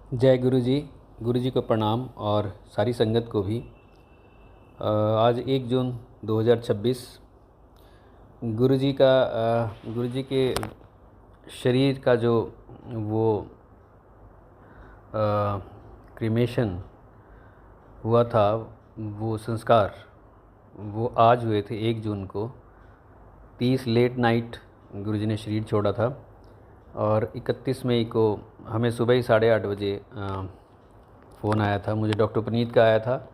जय गुरु जी को प्रणाम और सारी संगत को भी। आज 1 जून 2026 गुरु जी के शरीर का जो वो क्रीमेशन हुआ था, वो संस्कार वो आज हुए थे 1 जून को। 30 लेट नाइट गुरु जी ने शरीर छोड़ा था और 31 मई को हमें सुबह ही 8:30 बजे फ़ोन आया था। मुझे डॉक्टर पुनीत का आया था,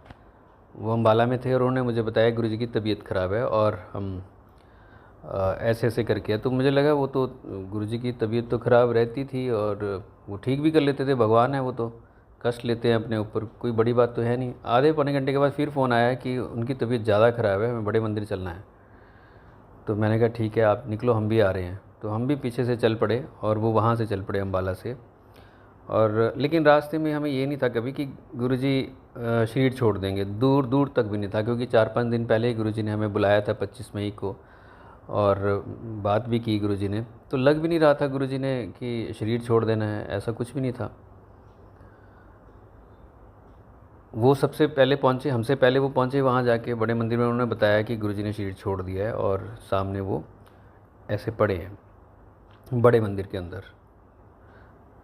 वो अम्बाला में थे और उन्होंने मुझे बताया गुरु जी की तबीयत ख़राब है और हम ऐसे ऐसे करके। तो मुझे लगा वो तो गुरु जी की तबीयत तो ख़राब रहती थी और वो ठीक भी कर लेते थे, भगवान है वो तो कष्ट लेते हैं अपने ऊपर, कोई बड़ी बात तो है नहीं। आधे पौने घंटे के बाद फिर फ़ोन आया कि उनकी तबीयत ज़्यादा ख़राब है, हमें बड़े मंदिर चलना है। तो मैंने कहा ठीक है आप निकलो, हम भी आ रहे हैं। तो हम भी पीछे से चल पड़े और वो वहाँ से चल पड़े अम्बाला से। और लेकिन रास्ते में हमें ये नहीं था कभी कि गुरुजी शरीर छोड़ देंगे, दूर दूर तक भी नहीं था, क्योंकि 4-5 दिन पहले ही गुरुजी ने हमें बुलाया था 25 मई को और बात भी की गुरुजी ने। तो लग भी नहीं रहा था गुरुजी ने कि शरीर छोड़ देना है, ऐसा कुछ भी नहीं था। वो सबसे पहले पहुँचे, हमसे पहले वो पहुँचे वहाँ जाके बड़े मंदिर में। उन्होंने बताया कि गुरुजी ने शरीर छोड़ दिया है और सामने वो ऐसे पड़े हैं बड़े मंदिर के अंदर।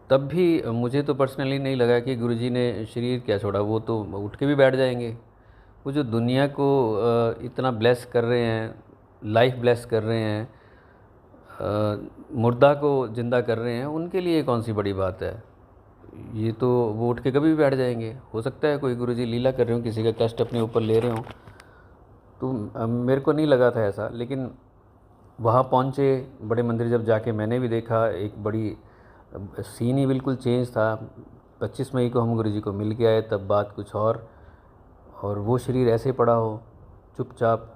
तब भी मुझे तो पर्सनली नहीं लगा कि गुरुजी ने शरीर क्या छोड़ा, वो तो उठ के भी बैठ जाएंगे। वो जो दुनिया को इतना ब्लेस कर रहे हैं, लाइफ ब्लेस कर रहे हैं, मुर्दा को ज़िंदा कर रहे हैं, उनके लिए कौन सी बड़ी बात है। ये तो वो उठ के कभी भी बैठ जाएंगे। हो सकता है कोई गुरुजी लीला कर रहे हो, किसी का कष्ट अपने ऊपर ले रहे हो, तो मेरे को नहीं लगा था ऐसा। लेकिन वहाँ पहुँचे बड़े मंदिर जब जाके मैंने भी देखा, एक बड़ी सीन ही बिल्कुल चेंज था। 25 मई को हम गुरुजी को मिल के आए, तब बात कुछ और वो शरीर ऐसे पड़ा हो चुपचाप।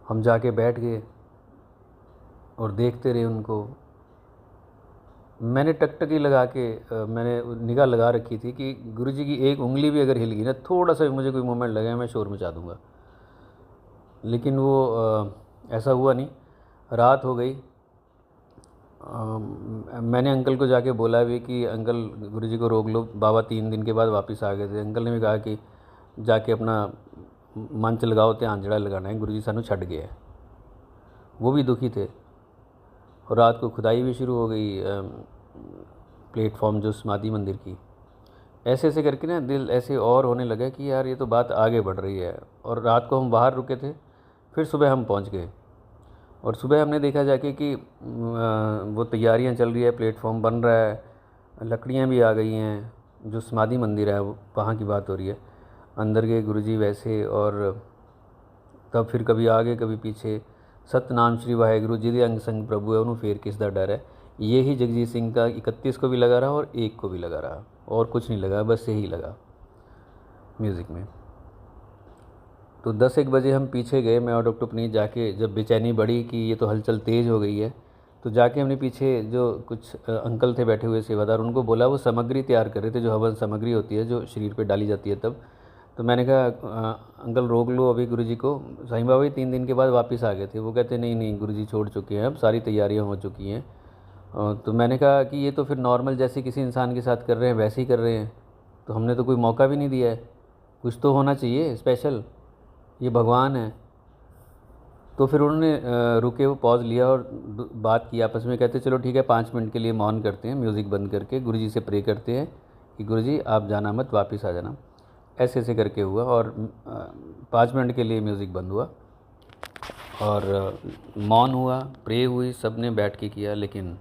हम जाके बैठ गए और देखते रहे उनको। मैंने टकटकी लगा के मैंने निगाह लगा रखी थी कि गुरुजी की एक उंगली भी अगर हिल गई ना, थोड़ा सा भी मुझे कोई मोमेंट लगे, मैं शोर मचा दूँगा। लेकिन वो ऐसा हुआ नहीं। रात हो गई। मैंने अंकल को जाके बोला भी कि अंकल गुरुजी को रोक लो, बाबा 3 दिन के बाद वापस आ गए थे। अंकल ने भी कहा कि जाके अपना मन च लगाओ, ध्यान जड़ा लगाना है, गुरुजी सानू छड़ गए। वो भी दुखी थे और रात को खुदाई भी शुरू हो गई प्लेटफॉर्म जो समाधि मंदिर की। ऐसे ऐसे करके ना दिल ऐसे और होने लगा कि यार ये तो बात आगे बढ़ रही है। और रात को हम बाहर रुके थे, फिर सुबह हम पहुंच गए और सुबह हमने देखा जाके कि वो तैयारियां चल रही है, प्लेटफॉर्म बन रहा है, लकड़ियां भी आ गई हैं। जो समाधि मंदिर है वहाँ की बात हो रही है। अंदर गए गुरुजी वैसे, और तब फिर कभी आगे कभी पीछे। सतनाम श्री वाहेगुरु जिदे अंग संग प्रभु है, उन्होंने फेर किस दा डर है। यही जगजीत सिंह का 31 को भी लगा रहा और 1 को भी लगा रहा, और कुछ नहीं लगा, बस यही लगा म्यूज़िक में। तो 10-1 बजे हम पीछे गए, मैं और डॉक्टर पुनीत जाके। जब बेचैनी बढ़ी कि ये तो हलचल तेज़ हो गई है, तो जाके हमने पीछे जो कुछ अंकल थे बैठे हुए सेवादार, उनको बोला। वो सामग्री तैयार कर रहे थे, जो हवन सामग्री होती है जो शरीर पे डाली जाती है तब। तो मैंने कहा अंकल रोक लो अभी गुरुजी को। साईं बाबा ही 3 दिन के बाद वापस आ गए थे। वो कहते नहीं नहीं गुरुजी छोड़ चुके हैं, अब सारी तैयारियां हो चुकी हैं। तो मैंने कहा कि ये तो फिर नॉर्मल जैसे किसी इंसान के साथ कर रहे हैं वैसे ही कर रहे हैं, तो हमने तो कोई मौका भी नहीं दिया है, कुछ तो होना चाहिए स्पेशल, ये भगवान है। तो फिर उन्होंने रुके, वो पॉज लिया और बात की आपस में। कहते चलो ठीक है 5 मिनट के लिए मौन करते हैं, म्यूज़िक बंद करके गुरुजी से प्रे करते हैं कि गुरुजी आप जाना मत, वापस आ जाना। ऐसे ऐसे करके हुआ और 5 मिनट के लिए म्यूज़िक बंद हुआ और मौन हुआ, प्रे हुई, सब ने बैठ के किया। लेकिन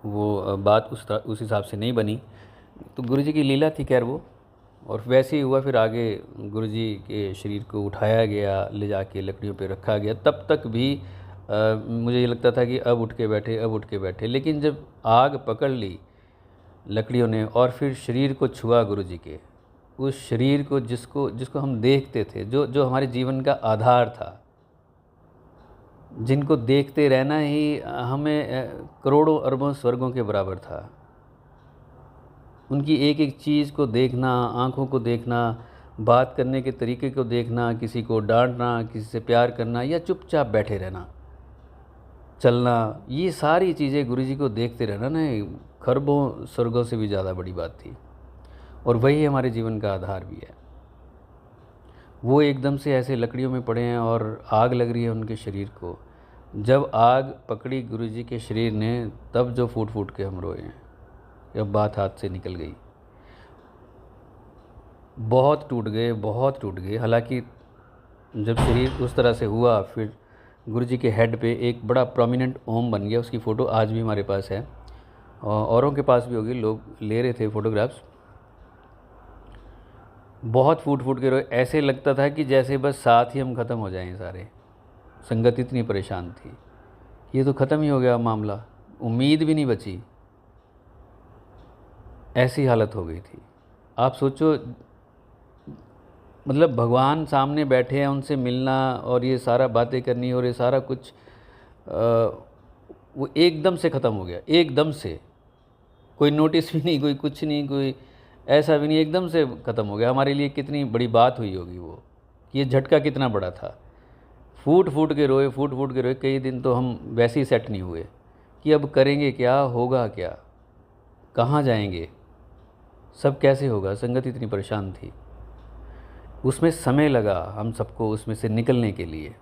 वो बात उस हिसाब से नहीं बनी। तो गुरुजी की लीला थी खैर वो। और वैसे ही हुआ। फिर आगे गुरुजी के शरीर को उठाया गया, ले जाके लकड़ियों पे रखा गया। तब तक भी मुझे ये लगता था कि अब उठ के बैठे, अब उठ के बैठे। लेकिन जब आग पकड़ ली लकड़ियों ने और फिर शरीर को छुआ गुरुजी के, उस शरीर को जिसको जिसको हम देखते थे, जो जो हमारे जीवन का आधार था, जिनको देखते रहना ही हमें करोड़ों अरबों स्वर्गों के बराबर था। उनकी एक एक चीज़ को देखना, आँखों को देखना, बात करने के तरीके को देखना, किसी को डांटना, किसी से प्यार करना या चुपचाप बैठे रहना, चलना, ये सारी चीज़ें गुरुजी को देखते रहना ना खरबों स्वर्गों से भी ज़्यादा बड़ी बात थी। और वही हमारे जीवन का आधार भी है। वो एकदम से ऐसे लकड़ियों में पड़े हैं और आग लग रही है उनके शरीर को। जब आग पकड़ी गुरुजी के शरीर ने, तब जो फूट फूट के हम रोए हैं। अब बात हाथ से निकल गई, बहुत टूट गए, बहुत टूट गए। हालांकि जब शरीर उस तरह से हुआ, फिर गुरुजी के हेड पे एक बड़ा प्रोमिनेंट ओम बन गया। उसकी फ़ोटो आज भी हमारे पास है, औरों के पास भी होगी, लोग ले रहे थे फ़ोटोग्राफ्स। बहुत फूट फूट के रोए, ऐसे लगता था कि जैसे बस साथ ही हम ख़त्म हो जाएं सारे। संगत इतनी परेशान थी, ये तो ख़त्म ही हो गया मामला, उम्मीद भी नहीं बची, ऐसी हालत हो गई थी। आप सोचो, मतलब भगवान सामने बैठे हैं, उनसे मिलना और ये सारा बातें करनी और ये सारा कुछ वो एकदम से ख़त्म हो गया, एकदम से। कोई नोटिस भी नहीं, कोई कुछ नहीं, कोई ऐसा भी नहीं, एकदम से ख़त्म हो गया। हमारे लिए कितनी बड़ी बात हुई होगी वो, ये झटका कितना बड़ा था। फूट फूट के रोए, फूट फूट के रोए। कई दिन तो हम वैसे ही सेट नहीं हुए कि अब करेंगे क्या, होगा क्या, कहाँ जाएंगे, सब कैसे होगा। संगत इतनी परेशान थी, उसमें समय लगा हम सबको उसमें से निकलने के लिए।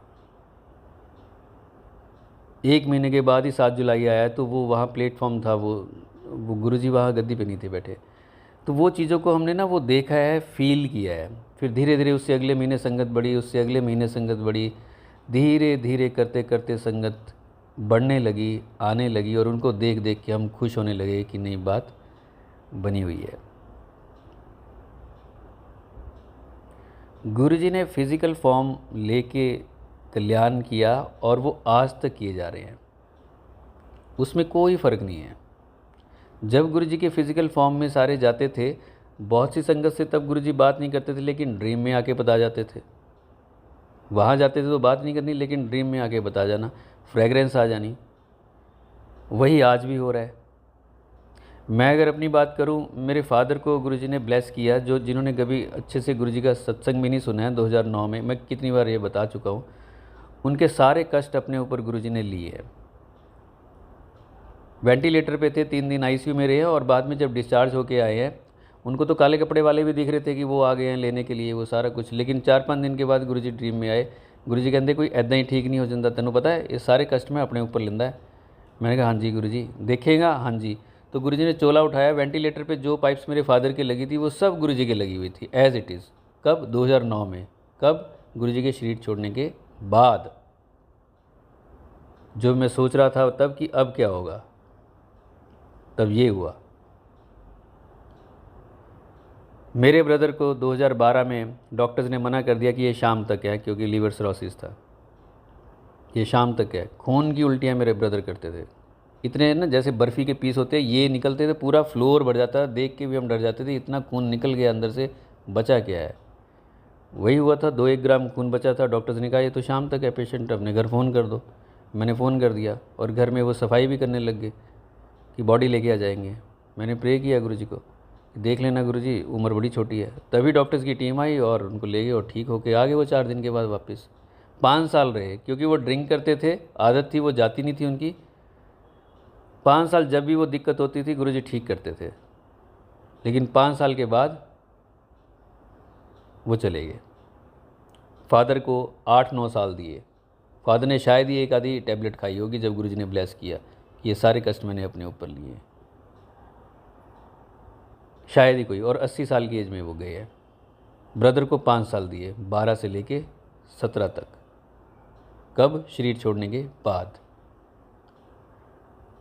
1 महीने के बाद ही 7 जुलाई आया, तो वो वहाँ प्लेटफॉर्म था, वो गुरुजी वहाँ गद्दी पे नहीं थे बैठे। तो वो चीज़ों को हमने ना वो देखा है, फील किया है। फिर धीरे धीरे उससे अगले महीने संगत बढ़ी, उससे अगले महीने संगत बढ़ी, धीरे धीरे करते करते संगत बढ़ने लगी, आने लगी, और उनको देख देख के हम खुश होने लगे कि नई बात बनी हुई है। गुरुजी ने फिज़िकल फॉर्म लेके कल्याण किया, और वो आज तक किए जा रहे हैं, उसमें कोई फ़र्क नहीं है। जब गुरुजी के फिज़िकल फॉर्म में सारे जाते थे, बहुत सी संगत से तब गुरुजी बात नहीं करते थे, लेकिन ड्रीम में आके बता जाते थे। वहाँ जाते थे तो बात नहीं करनी, लेकिन ड्रीम में आके बता जाना, फ्रेगरेंस आ जानी। वही आज भी हो रहा है। मैं अगर अपनी बात करूं, मेरे फादर को गुरुजी ने ब्लेस किया, जो जिन्होंने कभी अच्छे से गुरुजी का सत्संग भी नहीं सुना है, 2009 में, मैं कितनी बार ये बता चुका हूँ, उनके सारे कष्ट अपने ऊपर गुरुजी ने लिए हैं। वेंटिलेटर पे थे, 3 दिन आईसीयू में रहे, और बाद में जब डिस्चार्ज होके आए हैं, उनको तो काले कपड़े वाले भी दिख रहे थे कि वो आ गए हैं लेने के लिए, वो सारा कुछ। लेकिन 4-5 दिन के बाद गुरुजी ड्रीम में आए। गुरुजी कहते कोई ऐदा ही ठीक नहीं हो जाता, तेनों पता है, ये सारे कष्ट में अपने ऊपर लेंदा है। मैंने कहा हाँ जी गुरुजी, देखेगा, हाँ जी। तो गुरुजी ने चोला उठाया, वेंटिलेटर पे जो पाइप्स मेरे फादर की लगी थी वो सब गुरुजी की लगी हुई थी, एज़ इट इज़। कब? 2009 में। कब? गुरुजी के शरीर छोड़ने के बाद। जो मैं सोच रहा था तब कि अब क्या होगा, तब ये हुआ। मेरे ब्रदर को 2012 में डॉक्टर्स ने मना कर दिया कि ये शाम तक है, क्योंकि लीवर सिरोसिस था, ये शाम तक है। खून की उल्टियाँ मेरे ब्रदर करते थे, इतने ना जैसे बर्फ़ी के पीस होते हैं, ये निकलते थे, पूरा फ्लोर भर जाता, देख के भी हम डर जाते थे, इतना खून निकल गया अंदर से, बचा क्या है। वही हुआ था, 2-1 ग्राम खून बचा था। डॉक्टर्स ने कहा ये तो शाम तक है, पेशेंट अपने घर फ़ोन कर दो। मैंने फ़ोन कर दिया, और घर में वो सफाई भी करने लग गए कि बॉडी लेके आ जाएंगे। मैंने प्रे किया गुरुजी को, देख लेना गुरुजी, उम्र बड़ी छोटी है। तभी डॉक्टर्स की टीम आई और उनको ले गए, और ठीक होके आ गए वो 4 दिन के बाद वापस। 5 साल रहे, क्योंकि वो ड्रिंक करते थे, आदत थी, वो जाती नहीं थी उनकी। 5 साल जब भी वो दिक्कत होती थी गुरुजी ठीक करते थे, लेकिन 5 साल के बाद वो चले गए। फादर को 8-9 साल दिए। फादर ने शायद ही एक आधी टैबलेट खाई होगी जब गुरुजी ने ब्लेस किया कि ये सारे कष्ट मैंने अपने ऊपर लिए, शायद ही कोई। और 80 साल की एज में वो गए हैं। ब्रदर को 5 साल दिए, 12 से लेके 17 तक। कब? शरीर छोड़ने के बाद।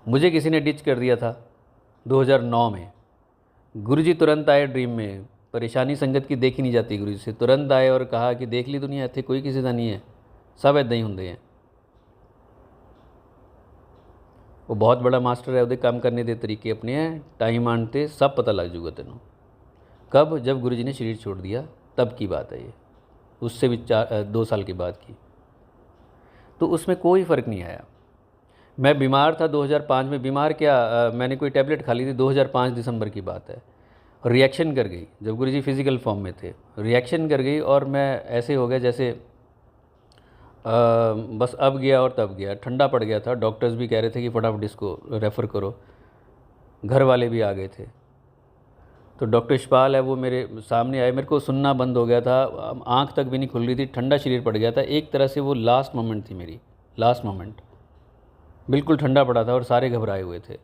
मुझे किसी ने डिच कर दिया था 2009 में। गुरुजी तुरंत आए ड्रीम में, परेशानी संगत की देखी नहीं जाती, गुरुजी से तुरंत आए और कहा कि देख ली दुनिया, इत्थे कोई किसी का नहीं है, सब इदां ही होंदे हैं। वो बहुत बड़ा मास्टर है, ਉਹਦੇ काम करने के तरीके अपने हैं, टाइम आने ते सब पता लग जूगा तेनों। कब? जब गुरुजी ने शरीर छोड़ दिया, तब की बात है ये, उससे भी 2 साल के बाद की। तो उसमें कोई फ़र्क नहीं आया। मैं बीमार था 2005 में, बीमार क्या, मैंने कोई टैबलेट खा ली थी, 2005 दिसंबर की बात है। रिएक्शन कर गई, जब गुरुजी फिज़िकल फॉर्म में थे, रिएक्शन कर गई, और मैं ऐसे हो गया जैसे बस अब गया और तब गया, ठंडा पड़ गया था, डॉक्टर्स भी कह रहे थे कि फटाफट इसको रेफ़र करो, घर वाले भी आ गए थे। तो डॉक्टर यशपाल है वो मेरे सामने आए, मेरे को सुनना बंद हो गया था, आँख तक भी नहीं खुल रही थी, ठंडा शरीर पड़ गया था। एक तरह से वो लास्ट मोमेंट थी मेरी, लास्ट मोमेंट, बिल्कुल ठंडा पड़ा था और सारे घबराए हुए थे।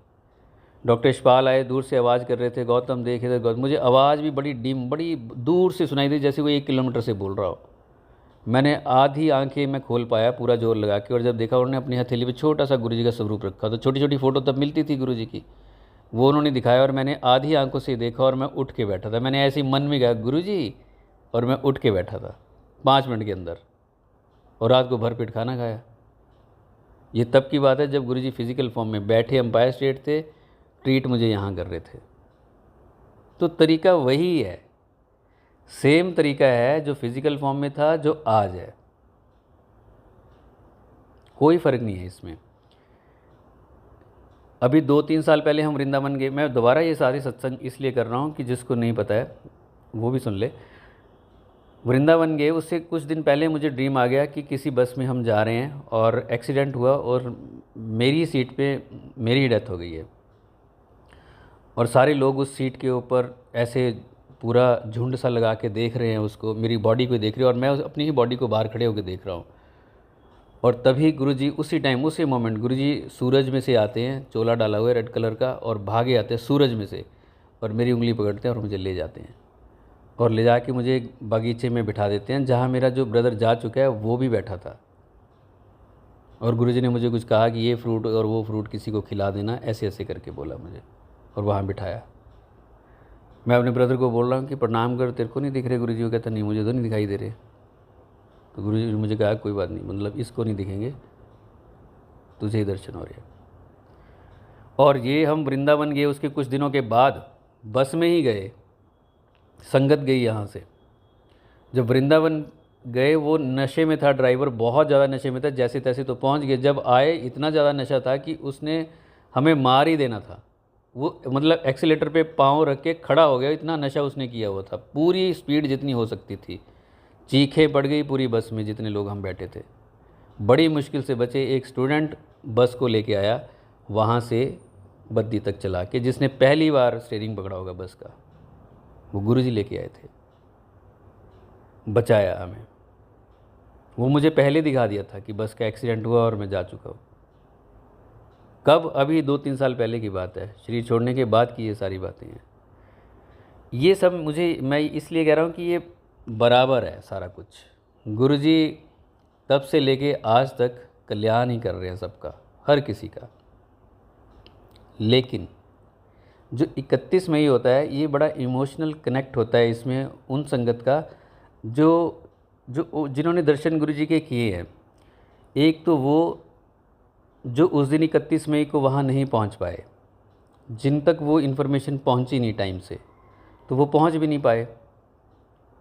डॉक्टर यशपाल आए, दूर से आवाज़ कर रहे थे, गौतम देखे थे गौतम। मुझे आवाज़ भी बड़ी डिम, बड़ी दूर से सुनाई दी, जैसे कोई 1 किलोमीटर से बोल रहा हो। मैंने आधी आंखें मैं खोल पाया पूरा जोर लगा के, और जब देखा उन्होंने अपनी हथेली पे छोटा सा गुरुजी का स्वरूप रखा, तो छोटी छोटी फ़ोटो तब मिलती थी गुरुजी की, वो उन्होंने दिखाया और मैंने आधी आंखों से देखा और मैं उठ के बैठा था। मैंने ऐसे ही मन में कहा गुरुजी, और मैं उठ के बैठा था 5 मिनट के अंदर, और रात को भरपेट खाना खाया। ये तब की बात है जब गुरुजी फिज़िकल फॉर्म में बैठे एम्पायर स्टेट थे, ट्रीट मुझे यहाँ कर रहे थे। तो तरीका वही है, सेम तरीका है जो फिज़िकल फॉर्म में था, जो आज है, कोई फ़र्क नहीं है इसमें। अभी 2-3 साल पहले हम वृंदावन गए, मैं दोबारा ये सारी सत्संग इसलिए कर रहा हूँ कि जिसको नहीं पता है वो भी सुन ले। वृंदावन गए, उससे कुछ दिन पहले मुझे ड्रीम आ गया कि किसी बस में हम जा रहे हैं और एक्सीडेंट हुआ और मेरी सीट पे मेरी ही डेथ हो गई है, और सारे लोग उस सीट के ऊपर ऐसे पूरा झुंड सा लगा के देख रहे हैं उसको, मेरी बॉडी को देख रहे हैं, और मैं अपनी ही बॉडी को बाहर खड़े होकर देख रहा हूँ। और तभी गुरुजी उसी टाइम, उसी मोमेंट गुरुजी सूरज में से आते हैं, चोला डाला हुआ है रेड कलर का, और भागे आते हैं सूरज में से, और मेरी उंगली पकड़ते हैं और मुझे ले जाते हैं, और ले जाके मुझे एक बागीचे में बिठा देते हैं जहाँ मेरा जो ब्रदर जा चुका है वो भी बैठा था। और गुरुजी ने मुझे कुछ कहा कि ये फ्रूट और वो फ्रूट किसी को खिला देना, ऐसे ऐसे करके बोला मुझे, और वहाँ बिठाया। मैं अपने ब्रदर को बोल रहा हूँ कि प्रणाम कर, तेरे को नहीं दिख रहे गुरुजी? वो कहता नहीं, मुझे तो नहीं दिखाई दे रहे। तो गुरुजी ने मुझे कहा कोई बात नहीं, मतलब इसको नहीं दिखेंगे, तुझे ही दर्शन हो रहे हैं। और ये हम वृंदावन गए, उसके कुछ दिनों के बाद बस में ही गए, संगत गई यहाँ से। जब वृंदावन गए, वो नशे में था, ड्राइवर बहुत ज़्यादा नशे में था, जैसे तैसे तो पहुँच गए। जब आए इतना ज़्यादा नशा था कि उसने हमें मार ही देना था। वो मतलब एक्सीलेटर पे पाँव रख के खड़ा हो गया, इतना नशा उसने किया हुआ था, पूरी स्पीड जितनी हो सकती थी। चीखें पड़ गई पूरी बस में, जितने लोग हम बैठे थे। बड़ी मुश्किल से बचे। एक स्टूडेंट बस को लेके आया वहाँ से बद्दी तक चला के, जिसने पहली बार स्टीयरिंग पकड़ा होगा बस का, वो गुरुजी लेके आए थे, बचाया हमें। वो मुझे पहले दिखा दिया था कि बस का एक्सीडेंट हुआ और मैं जा चुका हूँ। कब? अभी 2-3 साल पहले की बात है, शरीर छोड़ने के बाद की ये सारी बातें हैं। ये सब मैं इसलिए कह रहा हूँ कि ये बराबर है सारा कुछ। गुरुजी तब से लेके आज तक कल्याण ही कर रहे हैं सबका, हर किसी का। लेकिन जो 31 मई होता है, ये बड़ा इमोशनल कनेक्ट होता है इसमें उन संगत का जो जो जिन्होंने दर्शन गुरुजी के किए हैं। एक तो वो जो उस दिन 31 मई को वहाँ नहीं पहुँच पाए, जिन तक वो इन्फॉर्मेशन पहुँची नहीं टाइम से, तो वो पहुँच भी नहीं पाए,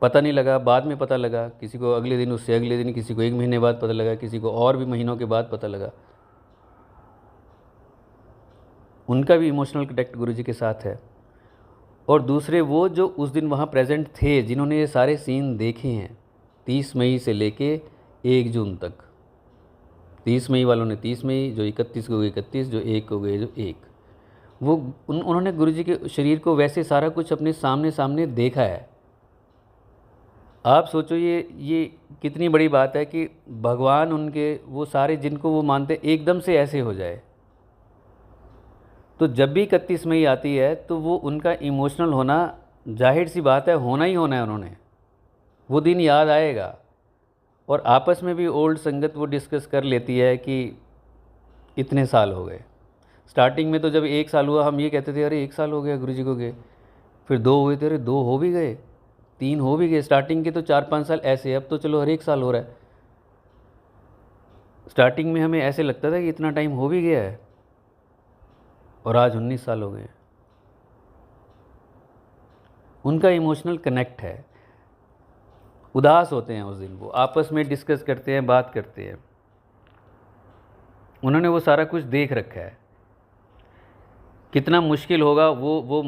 पता नहीं लगा, बाद में पता लगा, किसी को अगले दिन, उससे अगले दिन, किसी को 1 महीने बाद पता लगा, किसी को और भी महीनों के बाद पता लगा। उनका भी इमोशनल कनेक्ट गुरुजी के साथ है। और दूसरे वो जो उस दिन वहाँ प्रेजेंट थे, जिन्होंने ये सारे सीन देखे हैं 30 मई से लेके 1 जून तक। 30 मई वालों ने 30 मई, जो 31 को गए 31, जो 1 को गए जो 1, वो उन्होंने गुरुजी के शरीर को वैसे सारा कुछ अपने सामने सामने देखा है। आप सोचो ये कितनी बड़ी बात है कि भगवान उनके वो सारे जिनको वो मानते एकदम से ऐसे हो जाए। तो जब भी 31 मई आती है तो वो उनका इमोशनल होना जाहिर सी बात है, होना ही होना है। उन्होंने वो दिन याद आएगा, और आपस में भी ओल्ड संगत वो डिस्कस कर लेती है कि इतने साल हो गए। स्टार्टिंग में तो जब 1 साल हुआ, हम ये कहते थे अरे 1 साल हो गया गुरुजी को गए, फिर 2 हुए थे, अरे 2 हो भी गए, 3 हो भी गए। स्टार्टिंग के तो 4-5 साल ऐसे, अब तो चलो हर 1 साल हो रहा है। स्टार्टिंग में हमें ऐसे लगता था कि इतना टाइम हो भी गया है, और आज 19 साल हो गए। उनका इमोशनल कनेक्ट है। उदास होते हैं उस दिन, वो आपस में डिस्कस करते हैं, बात करते हैं। उन्होंने वो सारा कुछ देख रखा है। कितना मुश्किल होगा वो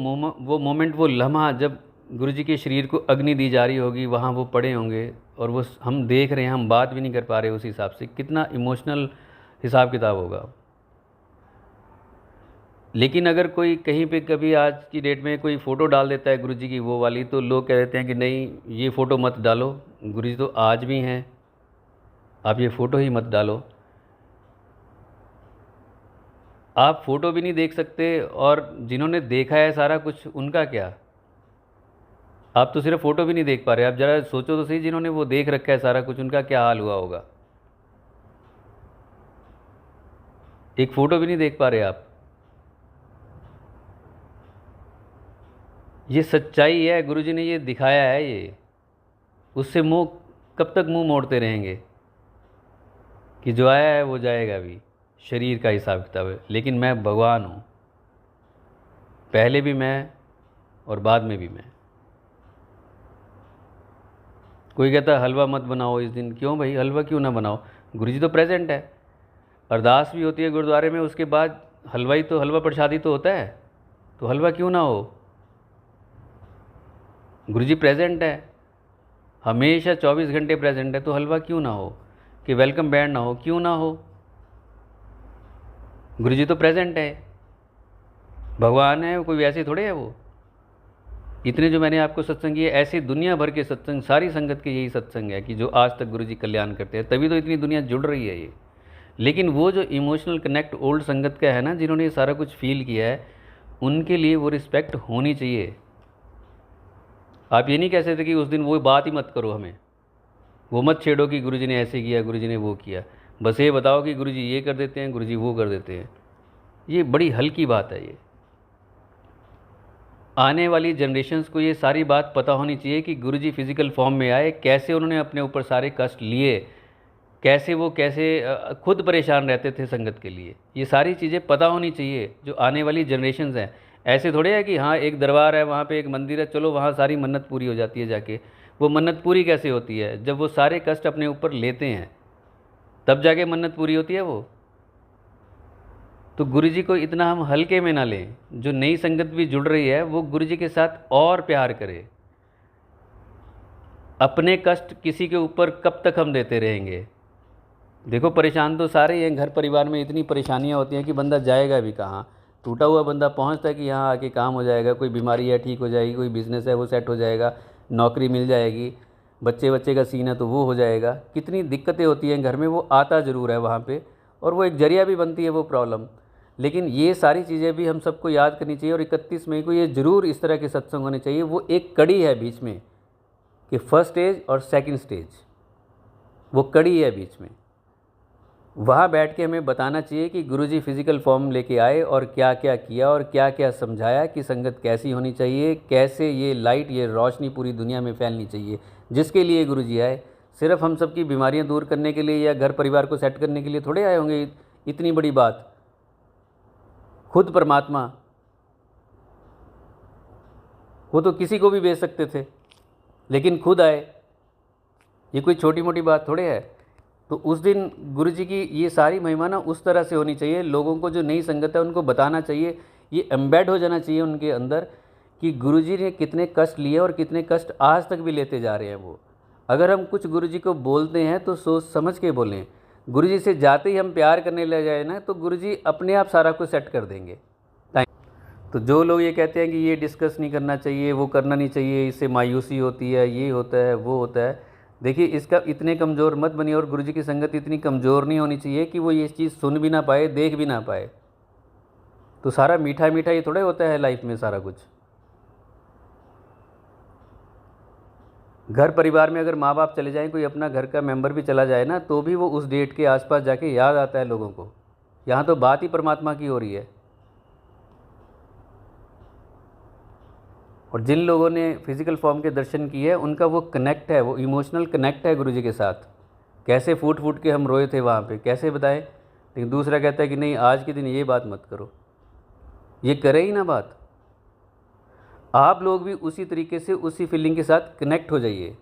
मोमेंट, वो लम्हा, जब गुरु जी के शरीर को अग्नि दी जा रही होगी, वहाँ वो पड़े होंगे और वो हम देख रहे हैं, हम बात भी नहीं कर पा रहे उस हिसाब से, कितना इमोशनल हिसाब किताब होगा। लेकिन अगर कोई कहीं पे कभी आज की डेट में कोई फ़ोटो डाल देता है गुरु जी की वो वाली, तो लोग कह देते हैं कि नहीं ये फ़ोटो मत डालो, गुरु जी तो आज भी हैं, आप ये फ़ोटो ही मत डालो। आप फ़ोटो भी नहीं देख सकते और जिन्होंने देखा है सारा कुछ उनका क्या? आप तो सिर्फ फ़ोटो भी नहीं देख पा रहे, आप ज़रा सोचो तो सही, जिन्होंने वो देख रखा है सारा कुछ उनका क्या हाल हुआ होगा। एक फ़ोटो भी नहीं देख पा रहे आप। ये सच्चाई है, गुरु जी ने ये दिखाया है, ये उससे मुंह कब तक मुंह मोड़ते रहेंगे कि जो आया है वो जाएगा भी, शरीर का हिसाब किताब है। लेकिन मैं भगवान हूँ, पहले भी मैं और बाद में भी मैं। कोई कहता है हलवा मत बनाओ इस दिन, क्यों भाई हलवा क्यों ना बनाओ, गुरु जी तो प्रेजेंट है। अरदास भी होती है गुरुद्वारे में, उसके बाद हलवाई तो हलवा प्रसादी तो होता है, तो हलवा क्यों ना हो, गुरु जी प्रेजेंट है, हमेशा 24 घंटे प्रेजेंट है, तो हलवा क्यों ना हो, कि वेलकम बैंड ना हो, क्यों ना हो, गुरु जी तो प्रेजेंट है, भगवान है, कोई वैसे थोड़े है वो। इतने जो मैंने आपको सत्संग किए, ऐसे दुनिया भर के सत्संग, सारी संगत के यही सत्संग है कि जो आज तक गुरु जी कल्याण करते हैं, तभी तो इतनी दुनिया जुड़ रही है ये। लेकिन वो जो इमोशनल कनेक्ट ओल्ड संगत का है ना, जिन्होंने ये सारा कुछ फील किया है, उनके लिए वो रिस्पेक्ट होनी चाहिए। आप ये नहीं कह सकते कि उस दिन वो बात ही मत करो, हमें वो मत छेड़ो कि गुरु जी ने ऐसे किया, गुरु जी ने वो किया। बस ये बताओ कि गुरु जी ये कर देते हैं, गुरु जी वो कर देते हैं। ये बड़ी हल्की बात है। ये आने वाली जनरेशन्स को ये सारी बात पता होनी चाहिए कि गुरु जी फिज़िकल फॉर्म में आए, कैसे उन्होंने अपने ऊपर सारे कष्ट लिए, कैसे वो खुद परेशान रहते थे संगत के लिए। ये सारी चीज़ें पता होनी चाहिए जो आने वाली जनरेशन्स हैं। ऐसे थोड़े है कि हाँ एक दरबार है, वहाँ पे एक मंदिर है, चलो वहाँ सारी मन्नत पूरी हो जाती है जाके। वो मन्नत पूरी कैसे होती है? जब वो सारे कष्ट अपने ऊपर लेते हैं तब जाके मन्नत पूरी होती है वो। तो गुरु जी को इतना हम हल्के में ना लें। जो नई संगत भी जुड़ रही है वो गुरु जी के साथ और प्यार करे। अपने कष्ट किसी के ऊपर कब तक हम देते रहेंगे? देखो परेशान तो सारे ही हैं, घर परिवार में इतनी परेशानियां होती हैं कि बंदा जाएगा भी कहाँ। टूटा हुआ बंदा पहुंचता है कि यहाँ आके काम हो जाएगा, कोई बीमारी है ठीक हो जाएगी, कोई बिज़नेस है वो सेट हो जाएगा, नौकरी मिल जाएगी, बच्चे का सीन है तो वो हो जाएगा। कितनी दिक्कतें होती हैं घर में, वो आता ज़रूर है वहाँ पे, और वो एक जरिया भी बनती है वो प्रॉब्लम। लेकिन ये सारी चीज़ें भी हम सबको याद करनी चाहिए, और 31 मई को ये ज़रूर इस तरह के सत्संग होने चाहिए। वो एक कड़ी है बीच में कि फर्स्ट स्टेज और सेकंड स्टेज, वो कड़ी है बीच में। वहाँ बैठ के हमें बताना चाहिए कि गुरुजी फिज़िकल फॉर्म लेके आए और क्या क्या किया और क्या क्या समझाया कि संगत कैसी होनी चाहिए, कैसे ये लाइट, ये रोशनी पूरी दुनिया में फैलनी चाहिए, जिसके लिए गुरुजी आए। सिर्फ हम सबकी बीमारियाँ दूर करने के लिए या घर परिवार को सेट करने के लिए थोड़े आए होंगे। इतनी बड़ी बात, खुद परमात्मा, वो तो किसी को भी भेज सकते थे लेकिन खुद आए। ये कोई छोटी मोटी बात थोड़े है। तो उस दिन गुरु जी की ये सारी महिमा ना उस तरह से होनी चाहिए, लोगों को जो नई संगत है उनको बताना चाहिए, ये एम्बेड हो जाना चाहिए उनके अंदर कि गुरु जी ने कितने कष्ट लिए और कितने कष्ट आज तक भी लेते जा रहे हैं वो। अगर हम कुछ गुरु जी को बोलते हैं तो सोच समझ के बोलें। गुरु जी से जाते ही हम प्यार करने लग जाए ना तो गुरु जी अपने आप सारा कुछ सेट कर देंगे। तो जो लोग ये कहते हैं कि ये डिस्कस नहीं करना चाहिए, वो करना नहीं चाहिए, इससे मायूसी होती है, ये होता है, वो होता है, देखिए इसका इतने कमज़ोर मत बनिए। और गुरु जी की संगत इतनी कमज़ोर नहीं होनी चाहिए कि वो ये चीज़ सुन भी ना पाए, देख भी ना पाए। तो सारा मीठा मीठा ये थोड़ा होता है लाइफ में सारा कुछ। घर परिवार में अगर माँ बाप चले जाएं, कोई अपना घर का मेंबर भी चला जाए ना, तो भी वो उस डेट के आसपास जाके याद आता है लोगों को। यहाँ तो बात ही परमात्मा की हो रही है। और जिन लोगों ने फिज़िकल फॉर्म के दर्शन किए हैं उनका वो कनेक्ट है, वो इमोशनल कनेक्ट है गुरु जी के साथ। कैसे फूट फूट के हम रोए थे वहाँ पे, कैसे बताएं। लेकिन दूसरा कहता है कि नहीं आज के दिन ये बात मत करो, ये करे ही ना बात। आप लोग भी उसी तरीके से उसी फीलिंग के साथ कनेक्ट हो जाइए।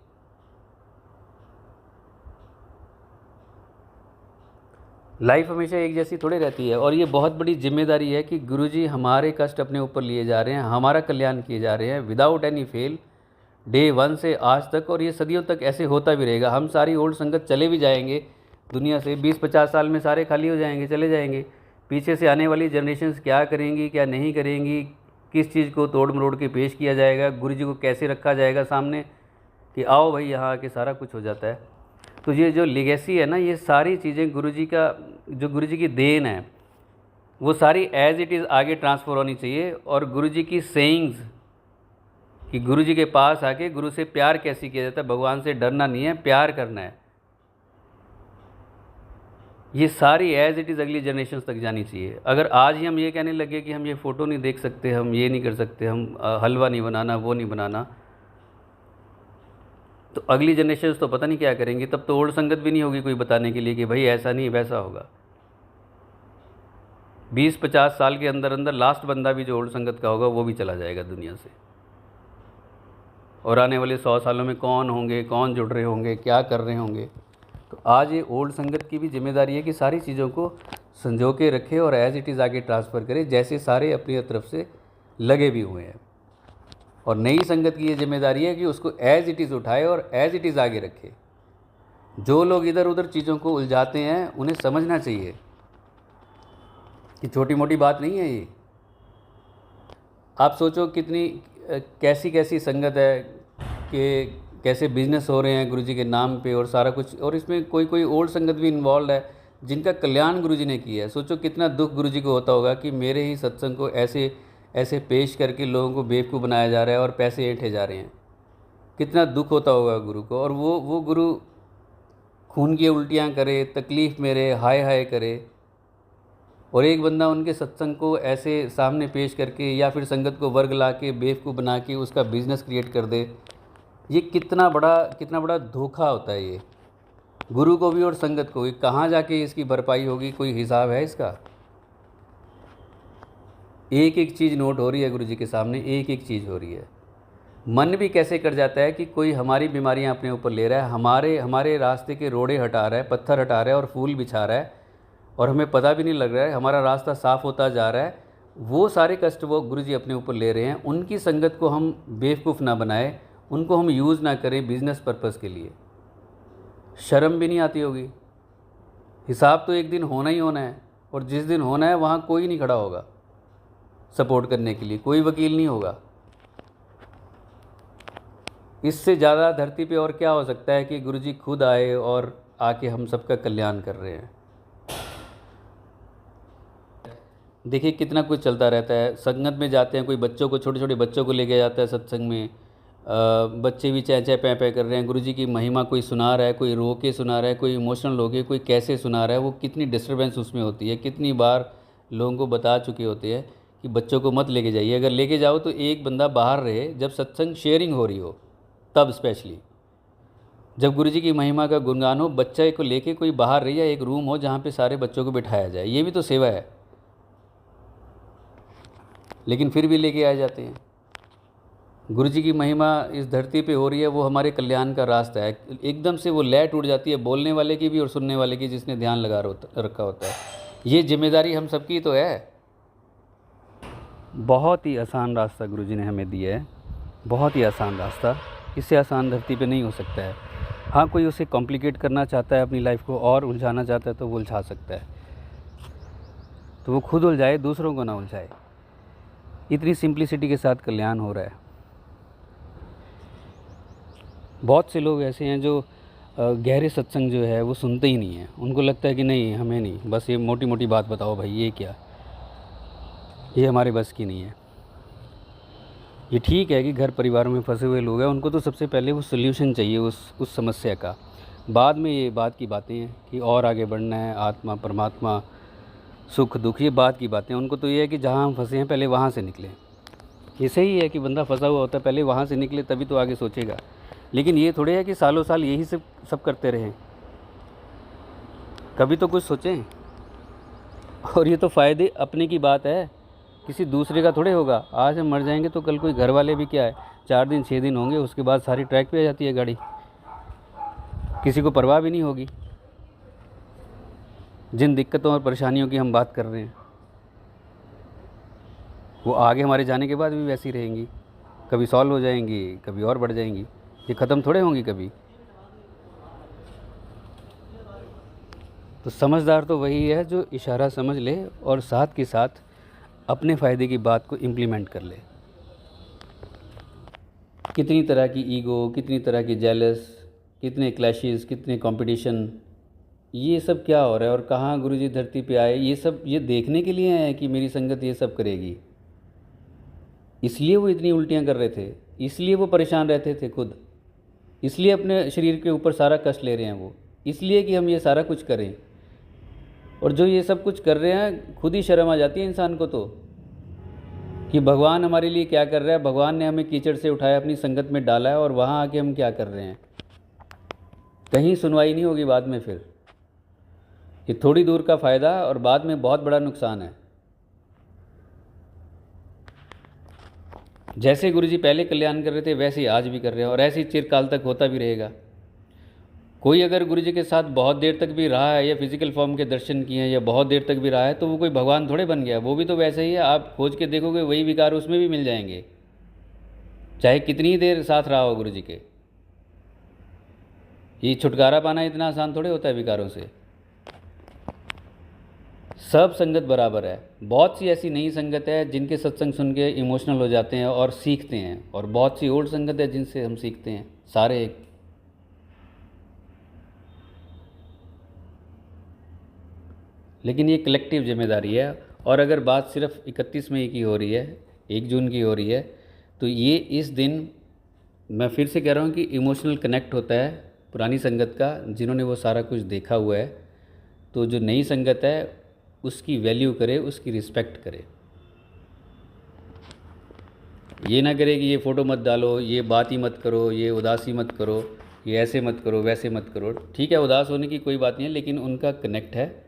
लाइफ हमेशा एक जैसी थोड़ी रहती है, और ये बहुत बड़ी जिम्मेदारी है कि गुरुजी हमारे कष्ट अपने ऊपर लिए जा रहे हैं, हमारा कल्याण किए जा रहे हैं विदाउट एनी फेल। डे 1 से आज तक, और ये सदियों तक ऐसे होता भी रहेगा। हम सारी ओल्ड संगत चले भी जाएंगे दुनिया से, 20-50 साल में सारे खाली हो जाएंगे, चले जाएंगे। पीछे से आने वाली जनरेशन्स क्या करेंगी, क्या नहीं करेंगी, किस चीज़ को तोड़ मरोड़ के पेश किया जाएगा, गुरु जी को कैसे रखा जाएगा सामने कि आओ भाई यहाँ आके सारा कुछ हो जाता है। तो ये जो लिगेसी है ना, ये सारी चीज़ें गुरु जी का, जो गुरु जी की देन है, वो सारी एज इट इज़ आगे ट्रांसफ़र होनी चाहिए। और गुरु जी की सेइंग्स कि गुरु जी के पास आके गुरु से प्यार कैसे किया जाता है, भगवान से डरना नहीं है, प्यार करना है, ये सारी एज इट इज़ अगली जनरेशन तक जानी चाहिए। अगर आज ही हम ये कहने लगे कि हम ये फ़ोटो नहीं देख सकते, हम ये नहीं कर सकते, हम हलवा नहीं बनाना, वो नहीं बनाना, तो अगली जनरेशन तो पता नहीं क्या करेंगी। तब तो ओल्ड संगत भी नहीं होगी कोई बताने के लिए कि भाई ऐसा नहीं वैसा होगा। 20-50 साल के अंदर अंदर लास्ट बंदा भी जो ओल्ड संगत का होगा वो भी चला जाएगा दुनिया से। और आने वाले 100 सालों में कौन होंगे, कौन जुड़ रहे होंगे, क्या कर रहे होंगे। तो आज ये ओल्ड संगत की भी जिम्मेदारी है कि सारी चीज़ों को संजो के रखे और एज इट इज़ आगे ट्रांसफ़र करे, जैसे सारे अपनी तरफ से लगे भी हुए हैं। और नई संगत की ये जिम्मेदारी है कि उसको एज इट इज़ उठाए और एज इट इज़ आगे रखे। जो लोग इधर उधर चीज़ों को उलझाते हैं उन्हें समझना चाहिए कि छोटी मोटी बात नहीं है ये। आप सोचो कितनी कैसी कैसी संगत है कि कैसे बिजनेस हो रहे हैं गुरुजी के नाम पे और सारा कुछ, और इसमें कोई कोई ओल्ड संगत भी इन्वॉल्व है जिनका कल्याण गुरुजी ने किया है। सोचो कितना दुख गुरुजी को होता होगा कि मेरे ही सत्संग को ऐसे ऐसे पेश करके लोगों को बेवकूफ़ बनाया जा रहा है और पैसे ऐंठे जा रहे हैं। कितना दुख होता होगा गुरु को। और वो गुरु खून की उल्टियाँ करे, तकलीफ़ में रहे, हाय हाय करे, और एक बंदा उनके सत्संग को ऐसे सामने पेश करके या फिर संगत को वर्ग ला के बेवकूफ़ बना के उसका बिज़नेस क्रिएट कर दे। ये कितना बड़ा धोखा होता है ये गुरु को भी और संगत को भी। कहाँ जाके इसकी भरपाई होगी, कोई हिसाब है इसका? एक एक चीज़ नोट हो रही है गुरु जी के सामने, एक एक चीज़ हो रही है। मन भी कैसे कर जाता है कि कोई हमारी बीमारियां अपने ऊपर ले रहा है, हमारे रास्ते के रोड़े हटा रहा है, पत्थर हटा रहा है और फूल बिछा रहा है, और हमें पता भी नहीं लग रहा है, हमारा रास्ता साफ़ होता जा रहा है। वो सारे कष्ट वो गुरु जी अपने ऊपर ले रहे हैं। उनकी संगत को हम बेवकूफ़ ना बनाए, उनको हम यूज़ ना करें बिज़नेस पर्पज़ के लिए। शर्म भी नहीं आती होगी? हिसाब तो एक दिन होना ही होना है, और जिस दिन होना है वहाँ कोई नहीं खड़ा होगा सपोर्ट करने के लिए, कोई वकील नहीं होगा। इससे ज़्यादा धरती पे और क्या हो सकता है कि गुरुजी खुद आए और आके हम सबका कल्याण कर रहे हैं। देखिए कितना कुछ चलता रहता है। संगत में जाते हैं, कोई बच्चों को, छोटे छोटे बच्चों को लेके जाता है सत्संग में, बच्चे भी चै चै पै पै कर रहे हैं। गुरुजी की महिमा कोई सुना रहा है, कोई रो के सुना रहा है, कोई इमोशनल हो के, कोई कैसे सुना रहा है। वो कितनी डिस्टर्बेंस उसमें होती है। कितनी बार लोगों को बता चुके होते हैं कि बच्चों को मत लेके जाइए। अगर लेके जाओ तो एक बंदा बाहर रहे, जब सत्संग शेयरिंग हो रही हो तब स्पेशली, जब गुरुजी की महिमा का गुणगान हो, बच्चे को लेके कोई बाहर रहे या एक रूम हो जहाँ पे सारे बच्चों को बिठाया जाए। ये भी तो सेवा है, लेकिन फिर भी लेके आए जाते हैं। गुरुजी की महिमा इस धरती पे हो रही है, वो हमारे कल्याण का रास्ता है। एकदम से वो लय टूट जाती है, बोलने वाले की भी और सुनने वाले की, जिसने ध्यान लगा रखा होता है। ये जिम्मेदारी हम सबकी तो है। बहुत ही आसान रास्ता गुरुजी ने हमें दिया है, बहुत ही आसान रास्ता। इससे आसान धरती पे नहीं हो सकता है। हाँ, कोई उसे कॉम्प्लिकेट करना चाहता है, अपनी लाइफ को और उलझाना चाहता है तो वो उलझा सकता है, तो वो खुद उलझाए, दूसरों को ना उलझाए। इतनी सिंप्लिसिटी के साथ कल्याण हो रहा है। बहुत से लोग ऐसे हैं जो गहरे सत्संग जो है वो सुनते ही नहीं हैं। उनको लगता है कि नहीं, हमें नहीं, बस ये मोटी मोटी बात बताओ भाई, ये क्या, ये हमारे बस की नहीं है। ये ठीक है कि घर परिवार में फंसे हुए लोग हैं, उनको तो सबसे पहले वो सोल्यूशन चाहिए उस समस्या का। बाद में ये बात की बातें हैं कि और आगे बढ़ना है, आत्मा परमात्मा, सुख दुख, ये बात की बातें। उनको तो ये है कि जहाँ हम फंसे हैं पहले वहाँ से निकलें। ये सही है कि बंदा फंसा हुआ होता है, पहले वहाँ से निकले तभी तो आगे सोचेगा। लेकिन ये थोड़े है कि सालों साल यही सब करते रहें, कभी तो कुछ सोचें। और ये तो फ़ायदे अपने की बात है, किसी दूसरे का थोड़े होगा। आज हम मर जाएंगे तो कल कोई घर वाले भी क्या है, 4 दिन 6 दिन होंगे, उसके बाद सारी ट्रैक पे आ जाती है गाड़ी, किसी को परवाह भी नहीं होगी। जिन दिक्कतों और परेशानियों की हम बात कर रहे हैं वो आगे हमारे जाने के बाद भी वैसी रहेंगी। कभी सॉल्व हो जाएंगी, कभी और बढ़ जाएंगी, ये ख़त्म थोड़े होंगी कभी। तो समझदार तो वही है जो इशारा समझ ले और साथ के साथ अपने फ़ायदे की बात को इम्प्लीमेंट कर ले। कितनी तरह की ईगो, कितनी तरह की जेलस, कितने क्लैशेस, कितने कंपटीशन, ये सब क्या हो रहा है और कहाँ गुरुजी धरती पे आए, ये सब ये देखने के लिए हैं कि मेरी संगत ये सब करेगी। इसलिए वो इतनी उल्टियाँ कर रहे थे, इसलिए वो परेशान रहते थे खुद, इसलिए अपने शरीर के ऊपर सारा कष्ट ले रहे हैं वो, इसलिए कि हम ये सारा कुछ करें। और जो ये सब कुछ कर रहे हैं, खुद ही शर्म आ जाती है इंसान को तो, कि भगवान हमारे लिए क्या कर रहा है। भगवान ने हमें कीचड़ से उठाया, अपनी संगत में डाला है, और वहाँ आके हम क्या कर रहे हैं। कहीं सुनवाई नहीं होगी बाद में। फिर ये थोड़ी दूर का फ़ायदा और बाद में बहुत बड़ा नुकसान है। जैसे गुरुजी पहले कल्याण कर रहे थे वैसे ही आज भी कर रहे हैं, और ऐसे ही चिरकाल तक होता भी रहेगा। कोई अगर गुरुजी के साथ बहुत देर तक भी रहा है, या फिजिकल फॉर्म के दर्शन किए हैं, या बहुत देर तक भी रहा है, तो वो कोई भगवान थोड़े बन गया। वो भी तो वैसे ही है, आप खोज के देखोगे वही विकार उसमें भी मिल जाएंगे, चाहे कितनी देर साथ रहा हो गुरुजी के। ये छुटकारा पाना इतना आसान थोड़े होता है विकारों से। सब संगत बराबर है। बहुत सी ऐसी नई संगत है जिनके सत्संग सुन के इमोशनल हो जाते हैं और सीखते हैं, और बहुत सी ओल्ड संगत है जिनसे हम सीखते हैं, सारे एक। लेकिन ये कलेक्टिव जिम्मेदारी है। और अगर बात सिर्फ 31 मई की हो रही है, 1 जून की हो रही है, तो ये इस दिन मैं फिर से कह रहा हूँ कि इमोशनल कनेक्ट होता है पुरानी संगत का, जिन्होंने वो सारा कुछ देखा हुआ है। तो जो नई संगत है उसकी वैल्यू करे, उसकी रिस्पेक्ट करे। ये ना करे कि ये फ़ोटो मत डालो, ये बात ही मत करो, ये उदासी मत करो, ये ऐसे मत करो, वैसे मत करो। ठीक है, उदास होने की कोई बात नहीं है, लेकिन उनका कनेक्ट है,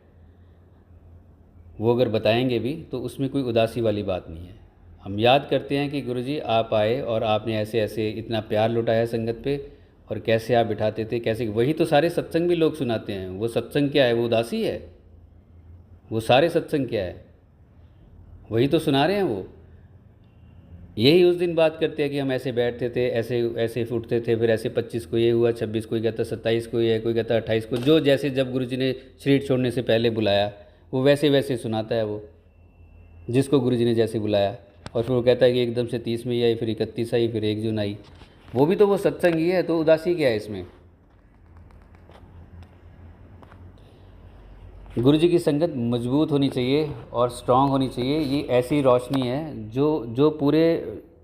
वो अगर बताएंगे भी तो उसमें कोई उदासी वाली बात नहीं है। हम याद करते हैं कि गुरुजी आप आए और आपने ऐसे ऐसे इतना प्यार लुटाया संगत पे, और कैसे आप बिठाते थे, कैसे। वही तो सारे सत्संग भी लोग सुनाते हैं। वो सत्संग क्या है? वो उदासी है। वो सारे सत्संग क्या है? वही तो सुना रहे हैं वो। यही उस दिन बात करते हैं कि हम ऐसे बैठते थे, ऐसे ऐसे उठते थे, फिर ऐसे 25 को ये हुआ, 26 को, कहता 27 को ये, कोई कहता 28 को, जो जैसे जब गुरुजी ने शरीर छोड़ने से पहले बुलाया वो वैसे वैसे सुनाता है वो, जिसको गुरुजी ने जैसे बुलाया। और फिर वो कहता है कि एकदम से 30 में ही आई, फिर 31 आई, फिर 1 जून आई। वो भी तो वो सत्संग ही है। तो उदासी क्या है इसमें? गुरुजी की संगत मजबूत होनी चाहिए और स्ट्रांग होनी चाहिए। ये ऐसी रोशनी है जो पूरे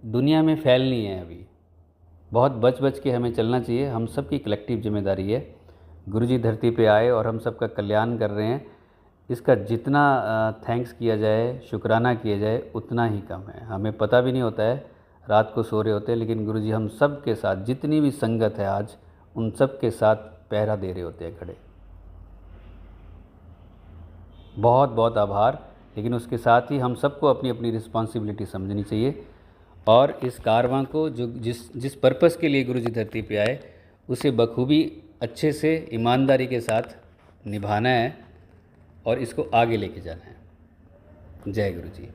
दुनिया में फैलनी है। अभी बहुत बच बच के हमें चलना चाहिए। हम सब की कलेक्टिव जिम्मेदारी है। गुरुजी धरती पे आए और हम सब का कल्याण कर रहे हैं। इसका जितना थैंक्स किया जाए, शुक्राना किया जाए, उतना ही कम है। हमें पता भी नहीं होता है, रात को सो रहे होते हैं, लेकिन गुरुजी हम सब के साथ, जितनी भी संगत है आज, उन सब के साथ पहरा दे रहे होते हैं खड़े। बहुत बहुत आभार। लेकिन उसके साथ ही हम सबको अपनी अपनी रिस्पॉन्सिबिलिटी समझनी चाहिए, और इस कारवां को जो जिस पर्पस के लिए गुरुजी धरती पे आए, उसे बखूबी अच्छे से ईमानदारी के साथ निभाना है और इसको आगे लेके जाना है। जय गुरु जी।